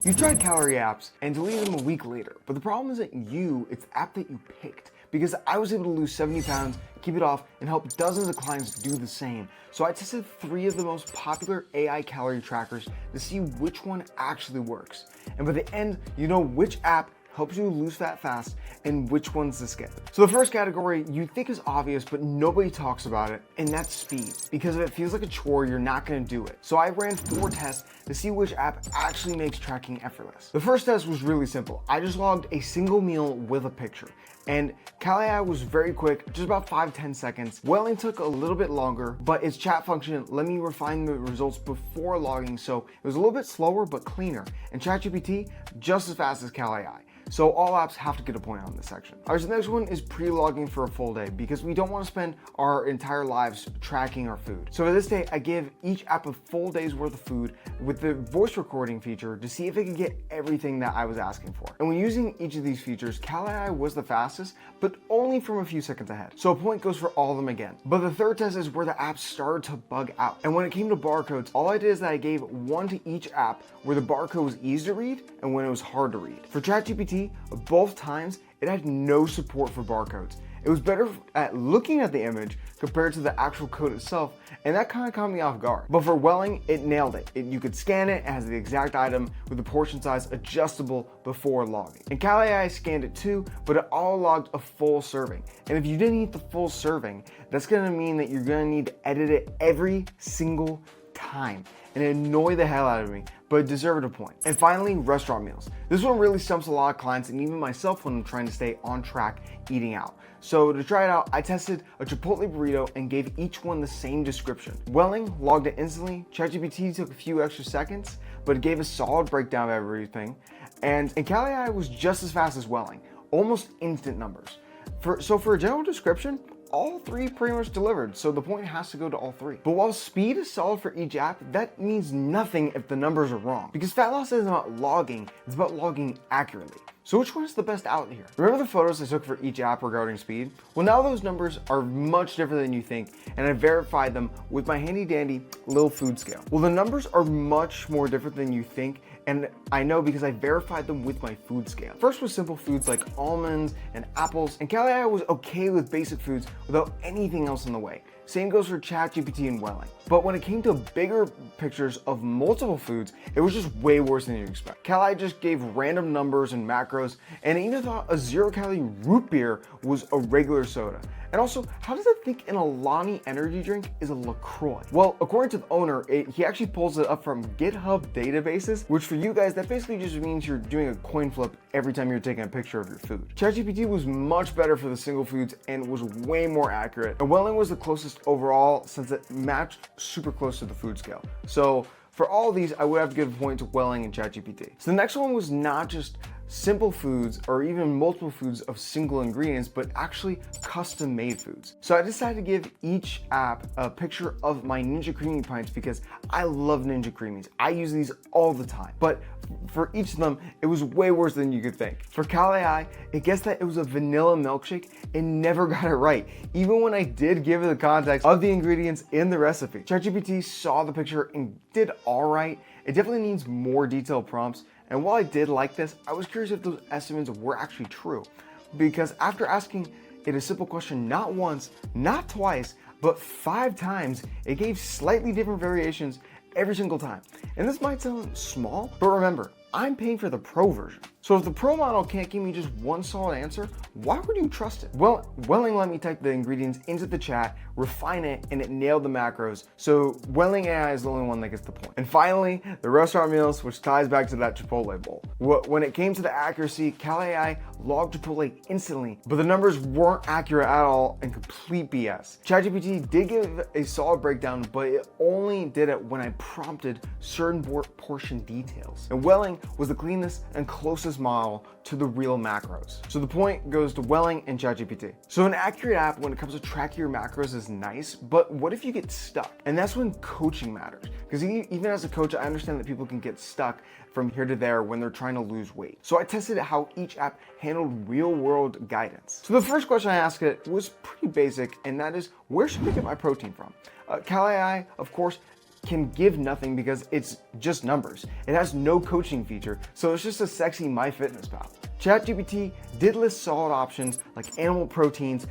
You tried calorie apps and deleted them a week later, but the problem isn't you, it's the app that you picked. Because I was able to lose 70 pounds, keep it off, and help dozens of clients do the same. So I tested 3 of the most popular AI calorie trackers to see which one actually works. And by the end, you know which app helps you lose fat fast and which ones to skip. So the first category you think is obvious, but nobody talks about it, and that's speed. Because if it feels like a chore, you're not gonna do it. So I ran 4 tests to see which app actually makes tracking effortless. The first test was really simple. I just logged a single meal with a picture. And Calorie was very quick, just about 5-10 seconds. Welling took a little bit longer, but its chat function let me refine the results before logging, so it was a little bit slower but cleaner. And ChatGPT, just as fast as Calorie. So all apps have to get a point on this section. All right, so the next one is pre-logging for a full day because we don't want to spend our entire lives tracking our food. So for this day, I give each app a full day's worth of food with the voice recording feature to see if it could get everything that I was asking for. And when using each of these features, Calorie was the fastest, but only from a few seconds ahead. So a point goes for all of them again. But the third test is where the app started to bug out. And when it came to barcodes, all I did is that I gave one to each app where the barcode was easy to read and when it was hard to read. For ChatGPT, both times, it had no support for barcodes. It was better at looking at the image compared to the actual code itself, and that kind of caught me off guard. But for Welling, it nailed it. You could scan it, it has the exact item with the portion size adjustable before logging. And Calorie scanned it too, but it all logged a full serving. And if you didn't eat the full serving, that's gonna mean that you're gonna need to edit it every single time, and it annoyed the hell out of me, but it deserved a point. And finally, restaurant meals. This one really stumps a lot of clients and even myself when I'm trying to stay on track eating out. So to try it out, I tested a Chipotle burrito and gave each one the same description. Welling logged it instantly. ChatGPT took a few extra seconds, but it gave a solid breakdown of everything. And Calorie was just as fast as Welling, almost instant numbers. So for a general description, all 3 pretty much delivered, so the point has to go to all 3. But while speed is solid for each app, that means nothing if the numbers are wrong. Because fat loss isn't about logging, it's about logging accurately. So which one is the best out here? Remember the photos I took for each app regarding speed? Well, now those numbers are much different than you think, and I verified them with my handy dandy little food scale. Well, the numbers are much more different than you think, and I know because I verified them with my food scale. First was simple foods like almonds and apples, and Calorie was okay with basic foods without anything else in the way. Same goes for ChatGPT and Welling. But when it came to bigger pictures of multiple foods, it was just way worse than you'd expect. Calorie just gave random numbers and macros, and it even thought a 0-calorie root beer was a regular soda. And also, how does it think an Alani energy drink is a LaCroix? Well, according to the owner, he actually pulls it up from GitHub databases, which for you guys, that basically just means you're doing a coin flip every time you're taking a picture of your food. ChatGPT was much better for the single foods and was way more accurate. And Welling was the closest overall since it matched super close to the food scale. So for all of these, I would have to give a point to Welling and ChatGPT. So the next one was not just simple foods or even multiple foods of single ingredients, but actually custom made foods. So I decided to give each app a picture of my Ninja Creamy pints because I love Ninja Creamies. I use these all the time, but for each of them, it was way worse than you could think. For Calorie, it guessed that it was a vanilla milkshake and never got it right, even when I did give it the context of the ingredients in the recipe. ChatGPT saw the picture and did all right. It definitely needs more detailed prompts. And while I did like this, I was curious if those estimates were actually true. Because after asking it a simple question not once, not twice, but 5 times, it gave slightly different variations every single time. And this might sound small, but remember, I'm paying for the pro version. So if the pro model can't give me just one solid answer, why would you trust it? Well, Welling let me type the ingredients into the chat, refine it, and it nailed the macros. So Welling AI is the only one that gets the point. And finally, the restaurant meals, which ties back to that Chipotle bowl. When it came to the accuracy, Calorie AI logged Chipotle instantly, but the numbers weren't accurate at all and complete BS. ChatGPT did give a solid breakdown, but it only did it when I prompted certain portion details. And Welling was the cleanest and closest model to the real macros. So the point goes to Welling and ChatGPT. So an accurate app when it comes to tracking your macros is nice, but what if you get stuck? And that's when coaching matters. Because even as a coach, I understand that people can get stuck from here to there when they're trying to lose weight. So I tested how each app handled real world guidance. So the first question I asked it was pretty basic, and that is, where should I get my protein from? Calorie, of course, can give nothing because it's just numbers. It has no coaching feature, so it's just a sexy MyFitnessPal. ChatGPT did list solid options like animal proteins,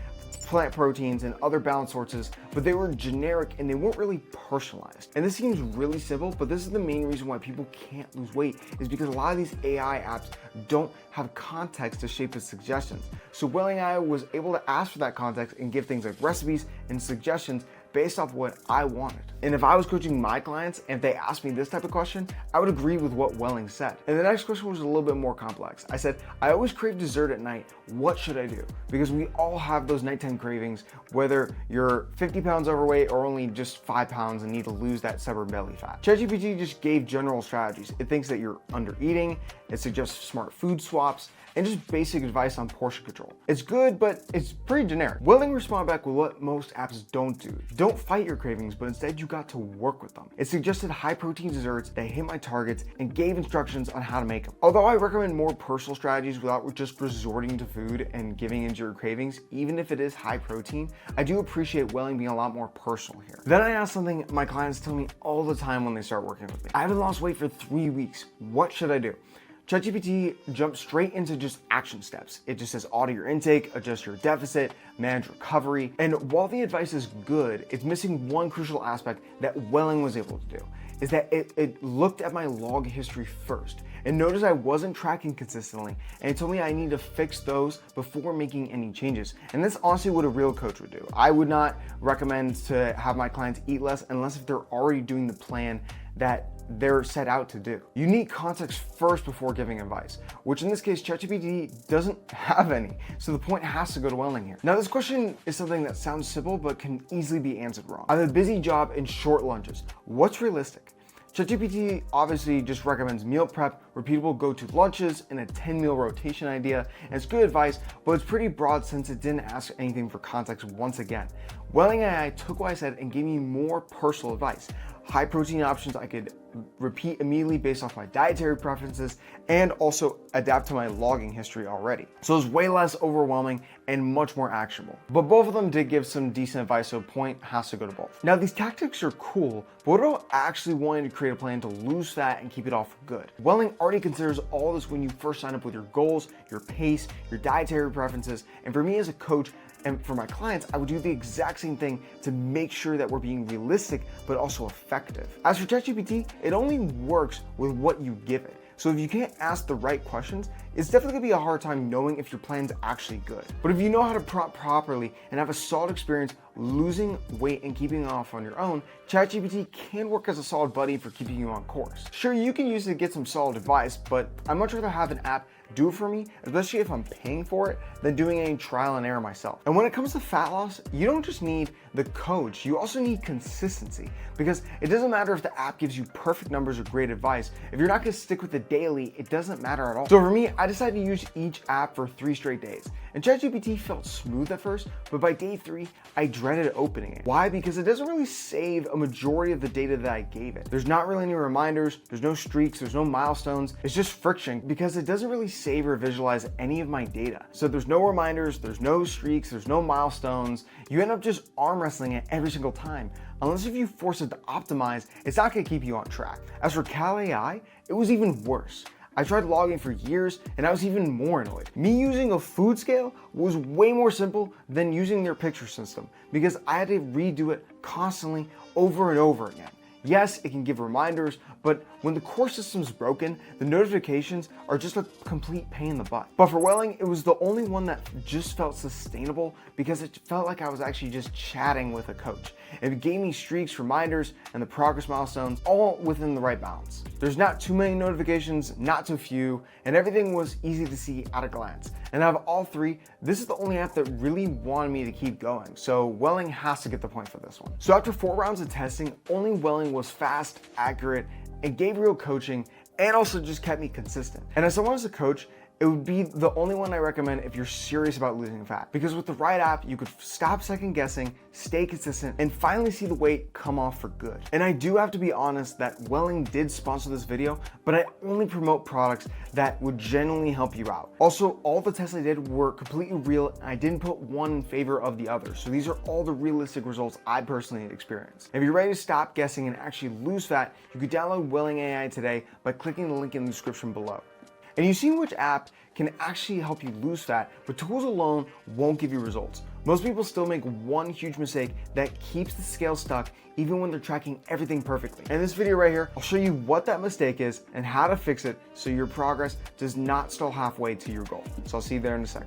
plant proteins, and other balanced sources, but they were generic and they weren't really personalized. And this seems really simple, but this is the main reason why people can't lose weight, is because a lot of these AI apps don't have context to shape the suggestions. So Welling AI was able to ask for that context and give things like recipes and suggestions based off what I wanted. And if I was coaching my clients and they asked me this type of question, I would agree with what Welling said. And the next question was a little bit more complex. I said, I always crave dessert at night. What should I do? Because we all have those nighttime cravings, whether you're 50 pounds overweight or only just 5 pounds and need to lose that stubborn belly fat. ChatGPT just gave general strategies. It thinks that you're under eating, it suggests smart food swaps, and just basic advice on portion control. It's good, but it's pretty generic. Welling responded back with what most apps don't do. Don't fight your cravings, but instead you got to work with them. It suggested high protein desserts that hit my targets and gave instructions on how to make them. Although I recommend more personal strategies without just resorting to food and giving into your cravings, even if it is high protein, I do appreciate Welling being a lot more personal here. Then I asked something my clients tell me all the time when they start working with me. I haven't lost weight for 3 weeks. What should I do? ChatGPT jumped straight into just action steps. It just says audit your intake, adjust your deficit, manage recovery. And while the advice is good, it's missing one crucial aspect that Welling was able to do, is that it looked at my log history first and noticed I wasn't tracking consistently, and it told me I need to fix those before making any changes. And that's honestly what a real coach would do. I would not recommend to have my clients eat less unless if they're already doing the plan that they're set out to do. You need context first before giving advice, which in this case, ChatGPT doesn't have any. So the point has to go to Welling here. Now, this question is something that sounds simple, but can easily be answered wrong. I have a busy job and short lunches. What's realistic? ChatGPT obviously just recommends meal prep, repeatable go-to lunches, and a 10-meal rotation idea. And it's good advice, but it's pretty broad since it didn't ask anything for context once again. Welling AI took what I said and gave me more personal advice. High protein options I could repeat immediately based off my dietary preferences and also adapt to my logging history already. So it's way less overwhelming and much more actionable. But both of them did give some decent advice, so a point has to go to both. Now, these tactics are cool, but what about actually wanting to create a plan to lose fat and keep it off for good? Welling already considers all this when you first sign up with your goals, your pace, your dietary preferences, and for me as a coach, and for my clients, I would do the exact same thing to make sure that we're being realistic, but also effective. As for ChatGPT, it only works with what you give it. So if you can't ask the right questions, it's definitely gonna be a hard time knowing if your plan's actually good. But if you know how to prompt properly and have a solid experience losing weight and keeping it off on your own, ChatGPT can work as a solid buddy for keeping you on course. Sure, you can use it to get some solid advice, but I'd much rather have an app do it for me, especially if I'm paying for it, than doing any trial and error myself. And when it comes to fat loss, you don't just need the coach, you also need consistency, because it doesn't matter if the app gives you perfect numbers or great advice. If you're not gonna stick with it daily, it doesn't matter at all. So for me, I decided to use each app for 3 straight days. And ChatGPT felt smooth at first, but by day 3, I dreaded opening it. Why? Because it doesn't really save a majority of the data that I gave it. There's not really any reminders, there's no streaks, there's no milestones. It's just friction because it doesn't really save or visualize any of my data. So there's no reminders, there's no streaks, there's no milestones. You end up just arm wrestling it every single time. Unless if you force it to optimize, it's not gonna keep you on track. As for Calorie, it was even worse. I tried logging for years and I was even more annoyed. Me using a food scale was way more simple than using their picture system because I had to redo it constantly over and over again. Yes, it can give reminders, but when the core system's broken, the notifications are just a complete pain in the butt. But for Welling, it was the only one that just felt sustainable because it felt like I was actually just chatting with a coach. It gave me streaks, reminders, and the progress milestones all within the right balance. There's not too many notifications, not too few, and everything was easy to see at a glance. And out of all 3, this is the only app that really wanted me to keep going. So Welling has to get the point for this one. So after 4 rounds of testing, only Welling was fast, accurate, and gave real coaching, and also just kept me consistent. And as someone as a coach, it would be the only one I recommend if you're serious about losing fat. Because with the right app, you could stop second guessing, stay consistent, and finally see the weight come off for good. And I do have to be honest that Welling did sponsor this video, but I only promote products that would genuinely help you out. Also, all the tests I did were completely real, and I didn't put one in favor of the other. So these are all the realistic results I personally experienced. If you're ready to stop guessing and actually lose fat, you could download Welling AI today by clicking the link in the description below. And you've seen which app can actually help you lose fat, but tools alone won't give you results. Most people still make one huge mistake that keeps the scale stuck even when they're tracking everything perfectly. In this video right here, I'll show you what that mistake is and how to fix it so your progress does not stall halfway to your goal. So I'll see you there in a second.